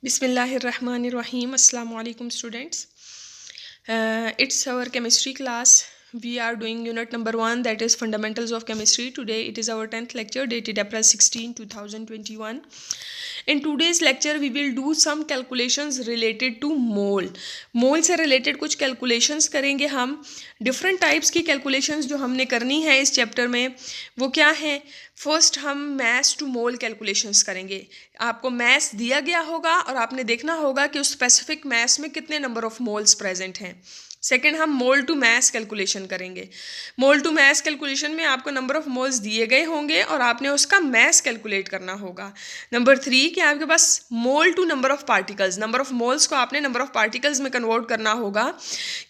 Bismillahirrahmanirrahim. Assalamu alaikum students. It's our chemistry class. We are doing unit number 1, that is fundamentals of chemistry. Today it is our 10th lecture dated April 16, 2021. In today's lecture we will do some calculations related to mole. मोल से related कुछ calculations करेंगे हम. Different types की calculations जो हमने करनी है इस चैप्टर में वो क्या है. फर्स्ट हम मैस टू मोल कैलकुलेशंस करेंगे. आपको मैस दिया गया होगा और आपने देखना होगा कि उस स्पेसिफिक मैस में कितने नंबर ऑफ मोल्स प्रेजेंट हैं. सेकेंड हम मोल टू मैस कैलकुलेशन करेंगे. मोल टू मैस कैलकुलेशन में आपको नंबर ऑफ मोल्स दिए गए होंगे और आपने उसका मैस कैलकुलेट करना होगा. नंबर 3 कि आपके पास mole to number of particles, number of moles को आपने नंबर ऑफ पार्टिकल्स में कन्वर्ट करना होगा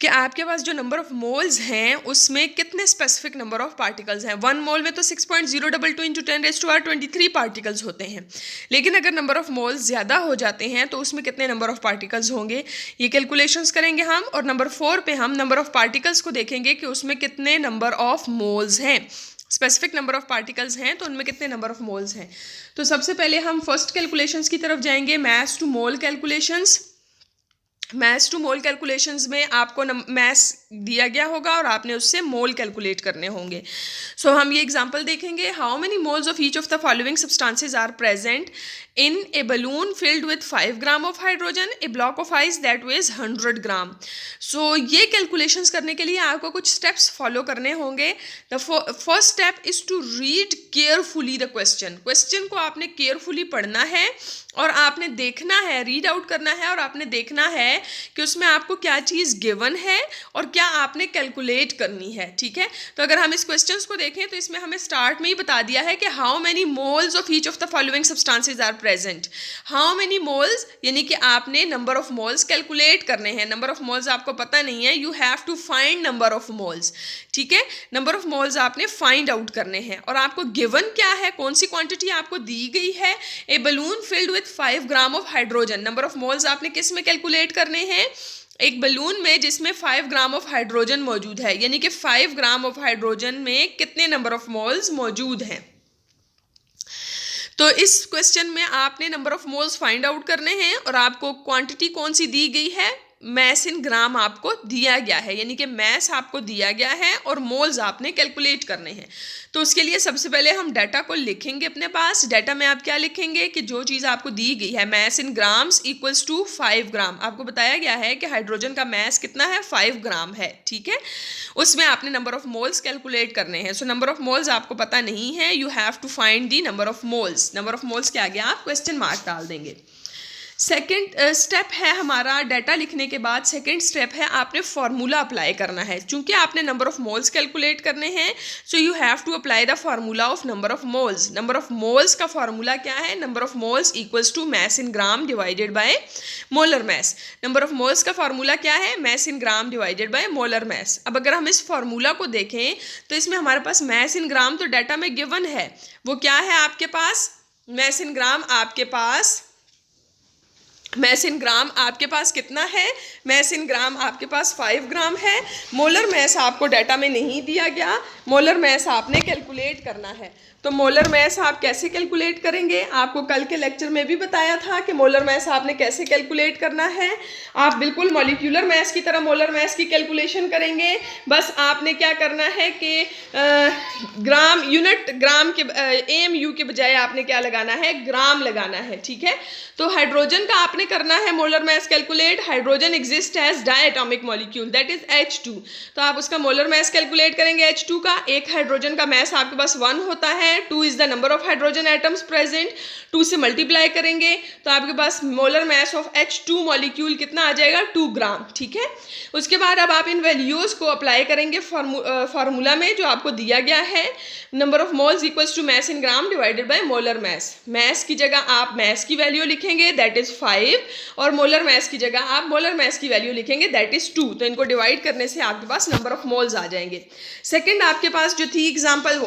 कि आपके पास जो नंबर ऑफ मोल्स हैं उसमें कितने स्पेसिफिक नंबर ऑफ पार्टिकल्स हैं. 1 मोल में तो 6.022 इंटू 10⁻23 पार्टिकल्स होते हैं, लेकिन अगर नंबर ऑफ मोल्स ज़्यादा हो जाते हैं तो उसमें कितने नंबर ऑफ पार्टिकल्स होंगे ये कैलकुलेशंस करेंगे हम. और नंबर 4 पे हम नंबर ऑफ पार्टिकल्स को देखेंगे कि उसमें कितने नंबर ऑफ मोल्स हैं. स्पेसिफिक नंबर ऑफ पार्टिकल्स हैं तो उनमें कितने नंबर ऑफ मोल्स हैं. तो सबसे पहले हम फर्स्ट कैलकुलेशंस की तरफ जाएंगे, mass to mole calculations. Mass to mole calculations में आपको मैस दिया गया होगा और आपने उससे मोल कैलकुलेट करने होंगे. सो हम ये एग्जांपल देखेंगे. How many moles of each of the following substances are present in a balloon filled with 5 gram of hydrogen, a block of ice that weighs 100 gram. So ये कैलकुलेशंस करने के लिए आपको कुछ स्टेप्स फॉलो करने होंगे. The first step is to read carefully the question. Question को आपने केयरफुली पढ़ना है और आपने देखना है, रीड आउट करना है और आपने देखना है कि उसमें आपको क्या चीज़ गिवन है और क्या आपने कैलकुलेट करनी है. ठीक है, तो अगर हम इस क्वेश्चन को देखें तो इसमें हमें स्टार्ट में ही बता दिया है कि how many moles of each of the following substances are present. How many moles यानी कि आपने नंबर ऑफ मोल्स कैलकुलेट करने हैं. नंबर ऑफ मोल्स आपको पता नहीं है, you have to find number of moles. ठीक है, नंबर ऑफ मोल्स आपने फाइंड आउट करने हैं और आपको गिवन क्या है, कौन सी क्वांटिटी आपको दी गई है. A balloon filled with 5 gram of hydrogen. Number of moles आपने किस में कैलकुलेट करने हैं, एक बलून में जिसमें 5 ग्राम ऑफ हाइड्रोजन मौजूद है, यानी कि 5 ग्राम ऑफ हाइड्रोजन में कितने नंबर ऑफ मोल्स मौजूद हैं. तो इस क्वेश्चन में आपने number of moles find out करने हैं और आपको क्वांटिटी कौन सी दी गई है, मैस इन ग्राम आपको दिया गया है, यानी कि मैस आपको दिया गया है और मोल्स आपने कैलकुलेट करने हैं. तो उसके लिए सबसे पहले हम डाटा को लिखेंगे अपने पास. डाटा में आप क्या लिखेंगे कि जो चीज़ आपको दी गई है, mass in grams equals to 5 gram. आपको बताया गया है कि हाइड्रोजन का मैस कितना है, 5 ग्राम है. ठीक है, उसमें आपने नंबर ऑफ मोल्स कैलकुलेट करने हैं. सो नंबर ऑफ मोल्स आपको पता नहीं है, you have to find the number of moles. Number of moles के आगे आप क्वेश्चन मार्क डाल देंगे. सेकेंड स्टेप है हमारा डाटा लिखने के बाद. सेकेंड स्टेप है आपने फार्मूला अप्लाई करना है. चूंकि आपने नंबर ऑफ मोल्स कैलकुलेट करने हैं, so you have to apply the formula of number of moles. Number of moles का फार्मूला क्या है, number of moles equals to mass in gram divided by molar mass. Number of moles का formula क्या है, mass in gram divided by molar mass. अब अगर हम इस फार्मूला को देखें तो इसमें हमारे पास मैस इन ग्राम तो डाटा में गिवन है, वो क्या है आपके पास, मैस इन ग्राम आपके पास, मैस इन ग्राम आपके पास कितना है, मैस इन ग्राम आपके पास 5 ग्राम है. मोलर मैस आपको डाटा में नहीं दिया गया, मोलर मैस आपने कैलकुलेट करना है. तो मोलर मैस आप कैसे कैलकुलेट करेंगे, आपको कल के लेक्चर में भी बताया था कि मोलर मैस आपने कैसे कैलकुलेट करना है. आप बिल्कुल मॉलिक्यूलर मैस की तरह मोलर मैस की कैलकुलेशन करेंगे. बस आपने क्या करना है कि ग्राम, यूनिट ग्राम के AMU के बजाय आपने क्या लगाना है, ग्राम लगाना है. ठीक है, तो हाइड्रोजन का आपने करना है molar mass calculate. Hydrogen exist as diatomic molecule that is H2. तो आप उसका मोलर मैस कैलकुलेट करेंगे H2 का. एक हाइड्रोजन का मैस आपके पास 1 होता है, 2 is the number of hydrogen atoms present. 2 से मल्टीप्लाई करेंगे तो आपके पास molar mass of H2 molecule कितना आ जाएगा, 2 ग्राम. ठीक है, उसके बाद अब आप इन वैल्यूज को अप्लाई करेंगे फार्मूला में जो आपको दिया गया है. Number of moles equals to mass in gram divided by molar mass. Mass की जगह आप मैस की वैल्यू लिखेंगे दैट इज 5 और मोलर मैस की जगह आप मोलर मैस की वैल्यू लिखेंगे दैट इज 2. तो इनको डिवाइड करने से आपके पास नंबर ऑफ मोल्स आ जाएंगे. सेकंड आपके पास जो थी एग्जांपल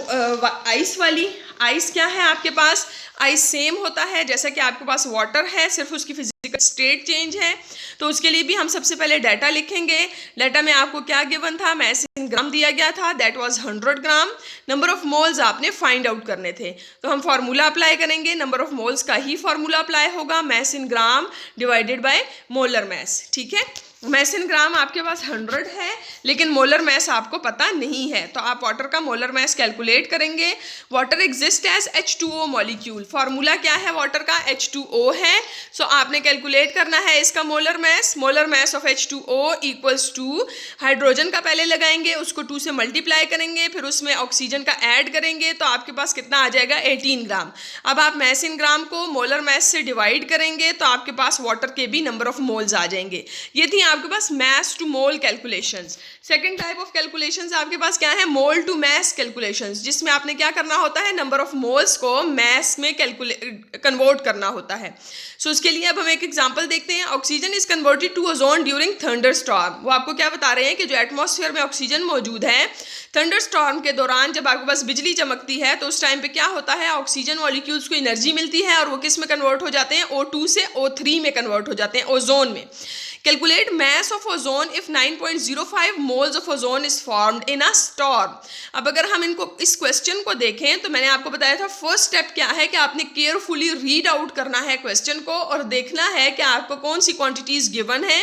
आइस वाली, आइस क्या है आपके पास, आइस सेम होता है जैसा कि आपके पास वाटर है, सिर्फ उसकी फिजिकल स्टेट चेंज है। तो उसके लिए भी हम सबसे पहले डाटा लिखेंगे। डाटा में आपको क्या गिवन था, मैस इन ग्राम दिया गया था, that was 100 gram. Number of moles आपने फाइंड आउट करने थे, तो हम फार्मूला अप्लाई करेंगे, नंबर ऑफ मोल्स का ही फार्मूला अप्लाई होगा, mass in gram divided by molar mass. ठीक है, मैस इन ग्राम आपके पास 100 है, लेकिन मोलर मैस आपको पता नहीं है, तो आप वाटर का मोलर मैस कैलकुलेट करेंगे। Water exist as H2O molecule, formula क्या है वाटर का, H2O है। सो आपने कैलकुलेट करना है इसका molar mass of H2O equals to, hydrogen का पहले लगाएंगे, उसको 2 से मल्टीप्लाई करेंगे, फिर उसमें ऑक्सीजन का ऐड करेंगे, तो आपके पास कितना आ जाएगा, 18 ग्राम। अब आप मैस इन ग्राम को मोलर मैस से डिवाइड करेंगे, तो आपके पास वाटर के भी नंबर ऑफ मोल्स आ जाएंगे। ये थी आपके पास mass to mole calculations. Second type of calculations आपके पास क्या है, मोल टू मैस कैलकुलेशंस, जिसमें आपने क्या करना होता है, नंबर ऑफ मोल्स को मैस में कन्वर्ट करना होता है। सो उसके लिए अब हम एक एग्जांपल देखते हैं। Oxygen is converted to ozone during thunderstorm. वो आपको क्या बता रहे हैं कि जो एटमॉस्फेयर में ऑक्सीजन मौजूद है, थंडर स्टॉर्म के दौरान जब आपके पास बिजली चमकती है, तो उस टाइम पे क्या होता है, ऑक्सीजन मॉलिक्यूल्स को एनर्जी मिलती है और वो किस में कन्वर्ट हो जाते हैं, O2 से O3 में कन्वर्ट हो जाते हैं, ओजोन में। Calculate mass of ozone if 9.05 moles of ozone is formed in a storm. अब अगर हम इस क्वेश्चन को देखें, तो मैंने आपको बताया था फर्स्ट स्टेप क्या है कि आपने केयरफुली रीड आउट करना है क्वेश्चन को और देखना है कि आपको कौन सी क्वांटिटीज गिवन है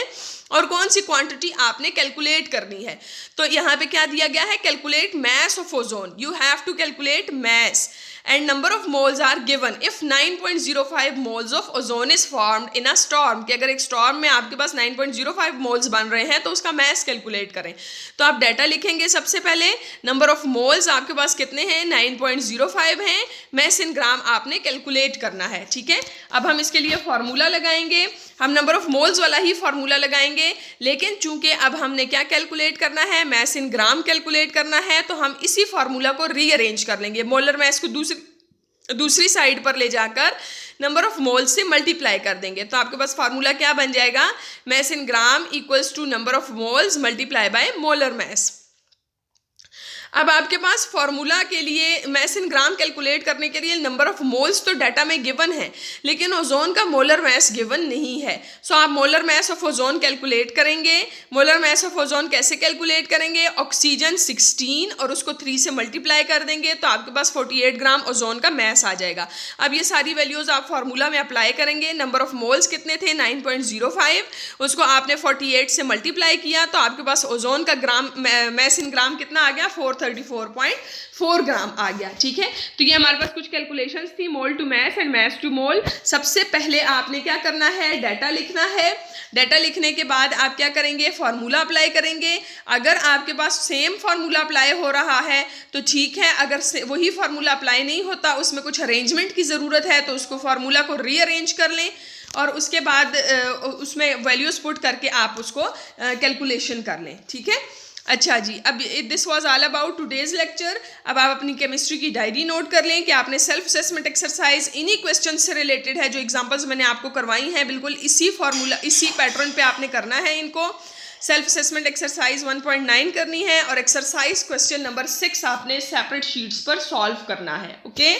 और कौन सी क्वांटिटी आपने कैलकुलेट करनी है। तो यहाँ पे क्या दिया गया है, calculate mass of ozone, you have to calculate mass and number of moles are given if 9.05 moles of ozone is formed in a storm। कि अगर एक स्टॉर्म में आपके पास 9.05 मोल्स बन रहे हैं तो उसका मैस कैलकुलेट करें। तो आप डाटा लिखेंगे सबसे पहले, नंबर ऑफ मोल्स आपके पास कितने हैं, 9.05 हैं, मैस इन ग्राम आपने कैलकुलेट करना है। ठीक है, अब हम इसके लिए फार्मूला लगाएंगे, हम नंबर ऑफ मोल्स वाला ही फार्मूला लगाएंगे, लेकिन चूंकि अब हमने क्या कैलकुलेट करना है, मैस इन ग्राम कैलकुलेट करना है, तो हम इसी फार्मूला को रीअरेंज कर लेंगे, मोलर मैस को दूसरी साइड पर ले जाकर नंबर ऑफ मोल्स से मल्टीप्लाई कर देंगे। तो आपके पास फार्मूला क्या बन जाएगा, mass in gram equals to number of moles multiply by molar mass. अब आपके पास फॉर्मूला के लिए मैस इन ग्राम कैलकुलेट करने के लिए नंबर ऑफ मोल्स तो डाटा में गिवन है, लेकिन ओजोन का मोलर मैस गिवन नहीं है। सो आप molar mass of ozone calculate करेंगे। मोलर मैस ऑफ ओजोन कैसे कैलकुलेट करेंगे, ऑक्सीजन 16 और उसको 3 से मल्टीप्लाई कर देंगे, तो आपके पास 48 ग्राम ओजोन का मैस आ जाएगा। अब ये सारी वैल्यूज आप फार्मूला में अप्लाई करेंगे। नंबर ऑफ मोल्स कितने थे, 9.05, उसको आपने 48 से मल्टीप्लाई किया, तो आपके पास ओजोन का ग्राम मैस इन ग्राम कितना आ गया, 434.4 ग्राम आ गया। ठीक है, तो ये हमारे पास कुछ कैलकुलेशंस थी, mole to mass and mass to mole. सबसे पहले आपने क्या करना है, डाटा लिखना है। डाटा लिखने के बाद आप क्या करेंगे, फार्मूला अप्लाई करेंगे। अगर आपके पास सेम फार्मूला अप्लाई हो रहा है तो ठीक है, अगर वही फार्मूला अप्लाई नहीं होता, उसमें कुछ अरेंजमेंट की ज़रूरत है, तो उसको फार्मूला को रीअरेंज कर लें और उसके बाद उसमें वैल्यूज पुट करके आप उसको कैलकुलेशन कर लें। ठीक है, अच्छा जी, अब this was all about today's lecture. अब आप अपनी केमिस्ट्री की डायरी नोट कर लें कि आपने सेल्फ असेसमेंट एक्सरसाइज इन्हीं क्वेश्चन से रिलेटेड है, जो एग्जांपल्स मैंने आपको करवाई हैं, बिल्कुल इसी फार्मूला इसी पैटर्न पे आपने करना है इनको। सेल्फ असेसमेंट एक्सरसाइज 1.9 करनी है और एक्सरसाइज क्वेश्चन नंबर 6 आपने सेपरेट शीट्स पर सॉल्व करना है। ओके।